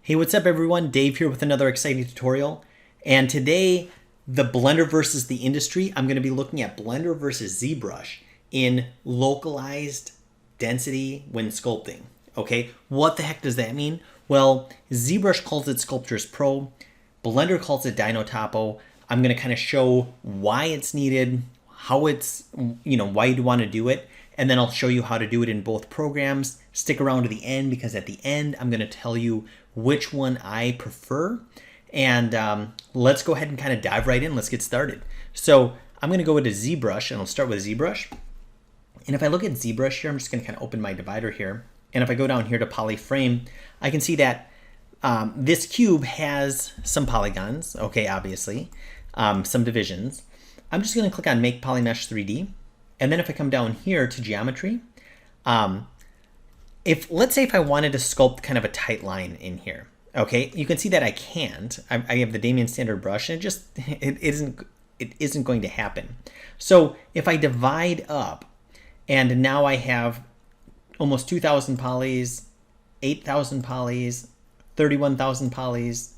Hey, what's up everyone? Dave here with another exciting tutorial. And today, the Blender versus the industry, I'm going to be looking at Blender versus ZBrush in localized density when sculpting. Okay, what the heck does that mean? Well, ZBrush calls it Sculptris Pro, Blender calls it Dynotopo. I'm going to kind of show why it's needed, how it's, why you'd want to do it. And then I'll show you how to do it in both programs. Stick around to the end because at the end, I'm going to tell you which one I prefer. And let's go ahead and kind of dive right in. Let's get started. So I'm going to go into ZBrush and I'll start with ZBrush. And if I look at ZBrush here, I'm just going to kind of open my divider here. And if I go down here to polyframe, I can see that this cube has some polygons, okay, obviously, some divisions. I'm just going to click on Make Polymesh 3D. And then if I come down here to geometry, let's say if I wanted to sculpt kind of a tight line in here, okay, you can see that I can't. I have the Damien standard brush, and it isn't going to happen. So if I divide up, and now I have almost 2,000 polys, 8,000 polys, 31,000 polys,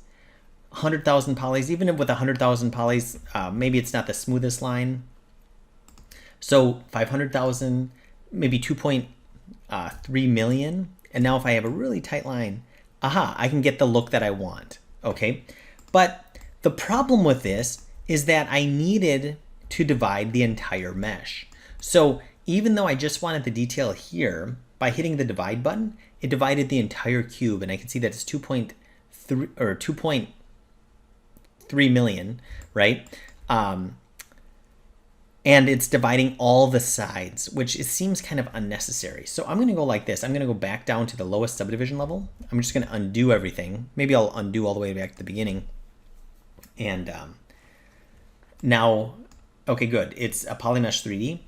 100,000 polys. Even with 100,000 polys, maybe it's not the smoothest line. So 500,000, maybe 2.3 million. And now if I have a really tight line, I can get the look that I want, okay? But the problem with this is that I needed to divide the entire mesh. So even though I just wanted the detail here, by hitting the divide button, it divided the entire cube, and I can see that it's 2.3 or 2.3 million, right? And it's dividing all the sides, which it seems kind of unnecessary. So I'm going to go like this. I'm going to go back down to the lowest subdivision level. I'm just going to undo everything. Maybe I'll undo all the way back to the beginning. And now, okay, good. It's a Polymesh 3D.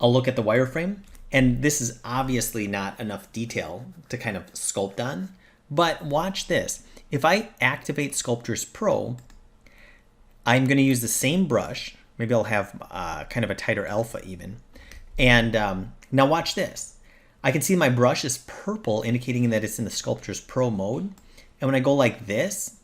I'll look at the wireframe. And this is obviously not enough detail to kind of sculpt on. But watch this. If I activate Sculptris Pro, I'm going to use the same brush. Maybe I'll have kind of a tighter alpha even. And now watch this. I can see my brush is purple, indicating that it's in the Sculptris Pro mode. And when I go like this,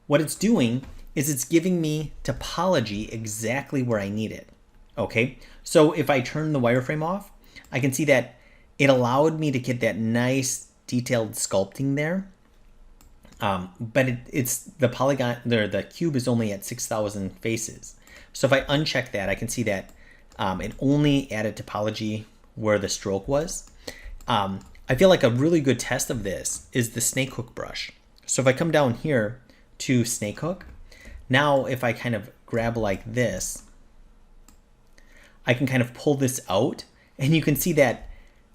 what it's doing is it's giving me topology exactly where I need it. Okay, so if I turn the wireframe off, I can see that it allowed me to get that nice detailed sculpting there. But it's the polygon there, the cube is only at 6,000 faces. So if I uncheck that, I can see that it only added topology where the stroke was. I feel like a really good test of this is the snake hook brush. So if I come down here to snake hook, now if I kind of grab like this, I can kind of pull this out, and you can see that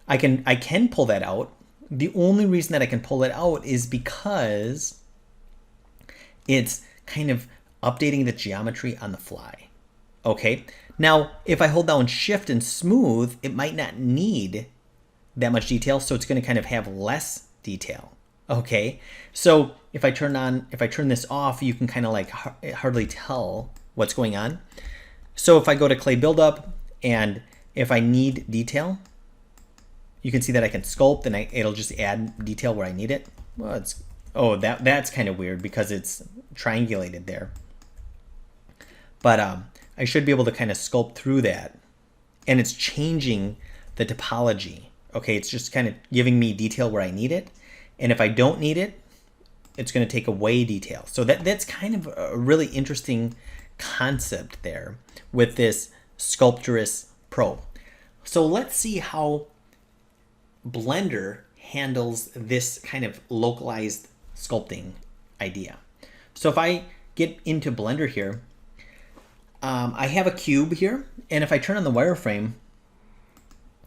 I can pull that out. The only reason that I can pull it out is because it's kind of updating the geometry on the fly. Okay, now if I hold down Shift and Smooth, it might not need that much detail, so it's going to kind of have less detail. Okay, so if I turn this off, you can kind of like hardly tell what's going on. So if I go to Clay Buildup, and if I need detail, you can see that I can sculpt, and it'll just add detail where I need it. Well, that's kind of weird because it's triangulated there. But I should be able to kind of sculpt through that, and it's changing the topology. Okay, it's just kind of giving me detail where I need it, and if I don't need it, it's going to take away detail. So that's kind of a really interesting concept there with this Sculptris Pro. So let's see how Blender handles this kind of localized sculpting idea. So if I get into Blender here, I have a cube here, and if I turn on the wireframe,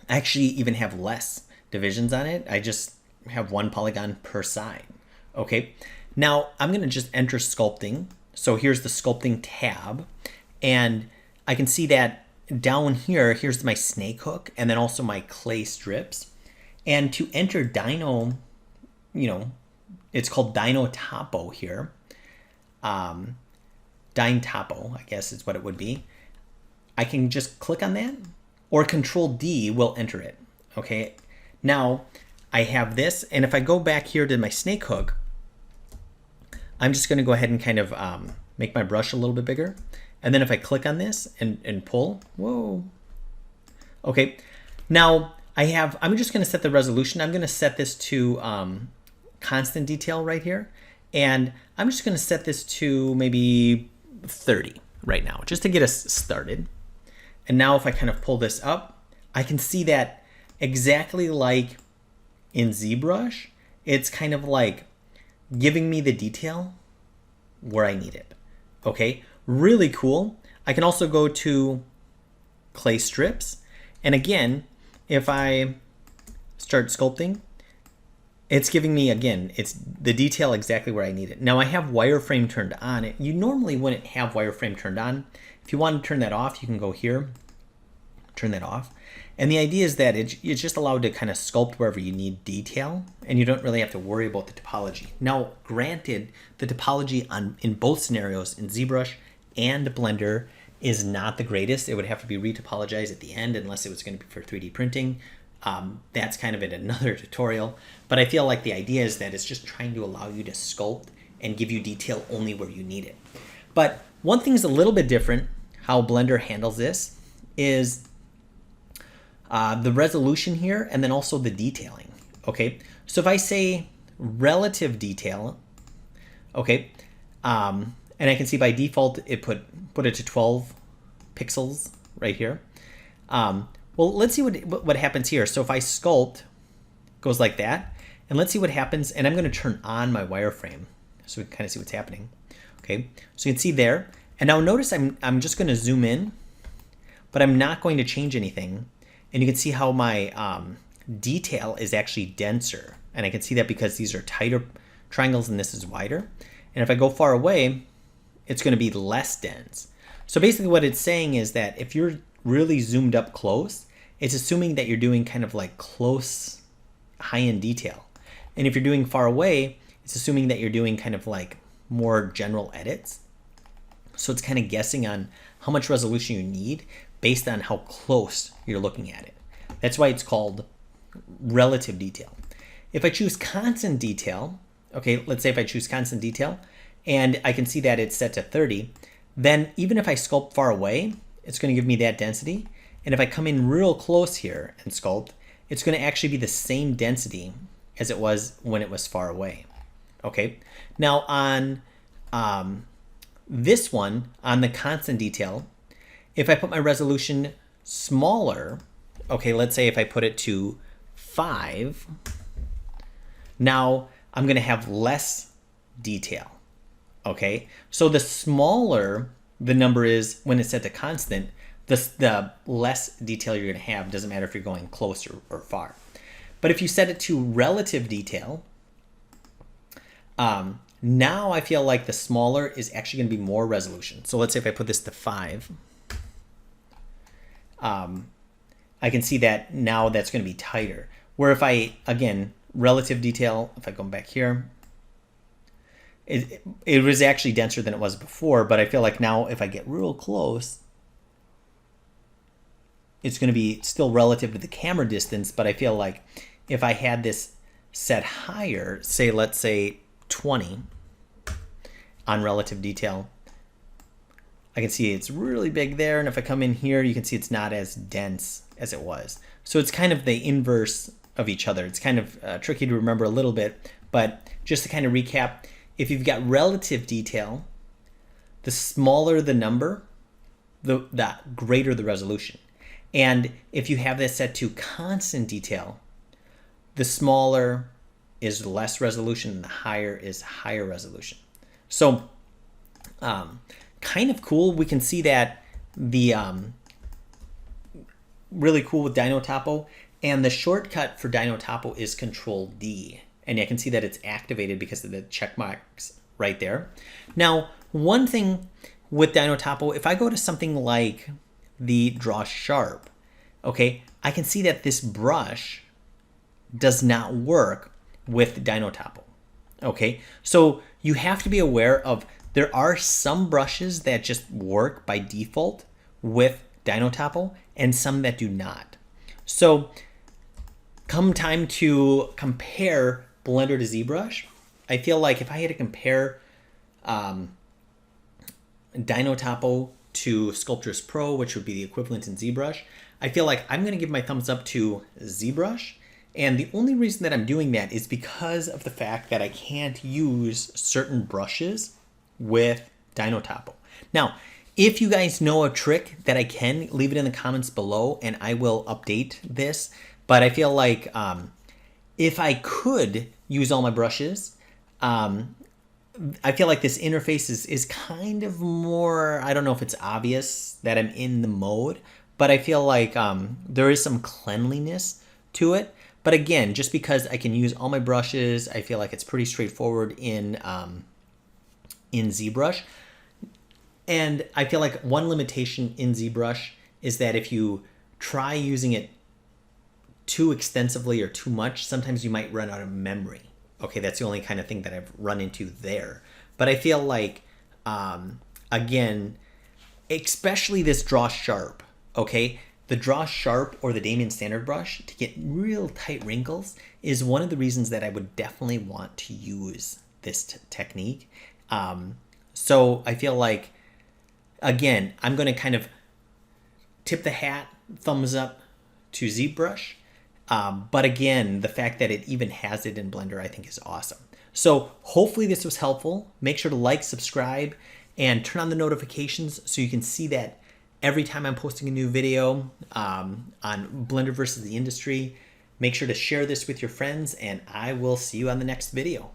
I actually even have less divisions on it. I just have one polygon per side. Okay, now I'm going to just enter sculpting. So here's the sculpting tab, and I can see that down here, here's my snake hook, and then also my clay strips. And to enter Dyno, it's called Dynotopo here. Dyntopo, I guess is what it would be. I can just click on that, or Control D will enter it. Okay, now I have this, and if I go back here to my snake hook, I'm just going to go ahead and kind of make my brush a little bit bigger. And then if I click on this and pull, whoa. Okay, now I'm just going to set the resolution. I'm going to set this to constant detail right here. And I'm just going to set this to maybe 30 right now, just to get us started. And now if I kind of pull this up, I can see that exactly like in ZBrush, it's kind of like giving me the detail where I need it. Okay, really cool. I can also go to clay strips. And again, if I start sculpting, it's giving me, again, it's the detail exactly where I need it. Now I have wireframe turned on. You normally wouldn't have wireframe turned on. If you want to turn that off, you can go here, turn that off. And the idea is that it's just allowed to kind of sculpt wherever you need detail, and you don't really have to worry about the topology. Now, granted, the topology in both scenarios, in ZBrush and Blender, is not the greatest. It would have to be retopologized at the end unless it was going to be for 3D printing. That's kind of in another tutorial, but I feel like the idea is that it's just trying to allow you to sculpt and give you detail only where you need it. But one thing is a little bit different how Blender handles this is the resolution here and then also the detailing. Okay, so if I say relative detail, okay, and I can see by default it put it to 12 pixels right here. Well, let's see what happens here. So if I sculpt, goes like that, and let's see what happens. And I'm going to turn on my wireframe so we can kind of see what's happening. Okay, so you can see there. And now notice I'm just going to zoom in, but I'm not going to change anything. And you can see how my detail is actually denser. And I can see that because these are tighter triangles and this is wider. And if I go far away, it's going to be less dense. So basically what it's saying is that if you're really zoomed up close, it's assuming that you're doing kind of like close high-end detail. And if you're doing far away, it's assuming that you're doing kind of like more general edits. So it's kind of guessing on how much resolution you need based on how close you're looking at it. That's why it's called relative detail. If I choose constant detail, okay, let's say if I choose constant detail and I can see that it's set to 30, then even if I sculpt far away, it's going to give me that density. And if I come in real close here and sculpt, it's going to actually be the same density as it was when it was far away. Okay. Now on this one, on the constant detail, if I put my resolution smaller, okay, let's say if I put it to 5, now I'm going to have less detail. Okay. So the smaller the number is when it's set to constant, the less detail you're going to have. Doesn't matter if you're going close or far. But if you set it to relative detail, now I feel like the smaller is actually going to be more resolution. So let's say if I put this to 5, I can see that now that's going to be tighter. Where if I, again, relative detail, if I go back here, it was actually denser than it was before, but I feel like now if I get real close, it's going to be still relative to the camera distance, but I feel like if I had this set higher, say, let's say 20 on relative detail, I can see it's really big there. And if I come in here, you can see it's not as dense as it was. So it's kind of the inverse of each other. It's kind of tricky to remember a little bit, but just to kind of recap, if you've got relative detail, the smaller the number, the greater the resolution. And if you have this set to constant detail, the smaller is less resolution and the higher is higher resolution. So kind of cool. We can see that the really cool with Dynotopo, and the shortcut for Dynotopo is Control D. And I can see that it's activated because of the check marks right there. Now, one thing with Dynotopo, if I go to something like the Draw Sharp, okay, I can see that this brush does not work with Dynotopo. Okay, so you have to be aware of there are some brushes that just work by default with Dynotopo and some that do not. So come time to compare Blender to ZBrush, I feel like if I had to compare Dynotopo to Sculptris Pro, which would be the equivalent in ZBrush, I feel like I'm going to give my thumbs up to ZBrush. And the only reason that I'm doing that is because of the fact that I can't use certain brushes with Dynotopo. Now, if you guys know a trick that I can, leave it in the comments below and I will update this. But I feel like if I could use all my brushes, I feel like this interface is kind of more, I don't know if it's obvious that I'm in the mode, but I feel like there is some cleanliness to it. But again, just because I can use all my brushes, I feel like it's pretty straightforward in ZBrush. And I feel like one limitation in ZBrush is that if you try using it too extensively or too much, sometimes you might run out of memory. Okay, that's the only kind of thing that I've run into there. But I feel like, again, especially this Draw Sharp, okay? The Draw Sharp or the Damien Standard brush to get real tight wrinkles is one of the reasons that I would definitely want to use this technique. So I feel like, again, I'm going to kind of tip the hat, thumbs up to ZBrush. But again, the fact that it even has it in Blender, I think is awesome. So hopefully this was helpful. Make sure to like, subscribe, and turn on the notifications so you can see that every time I'm posting a new video on Blender versus the industry. Make sure to share this with your friends, and I will see you on the next video.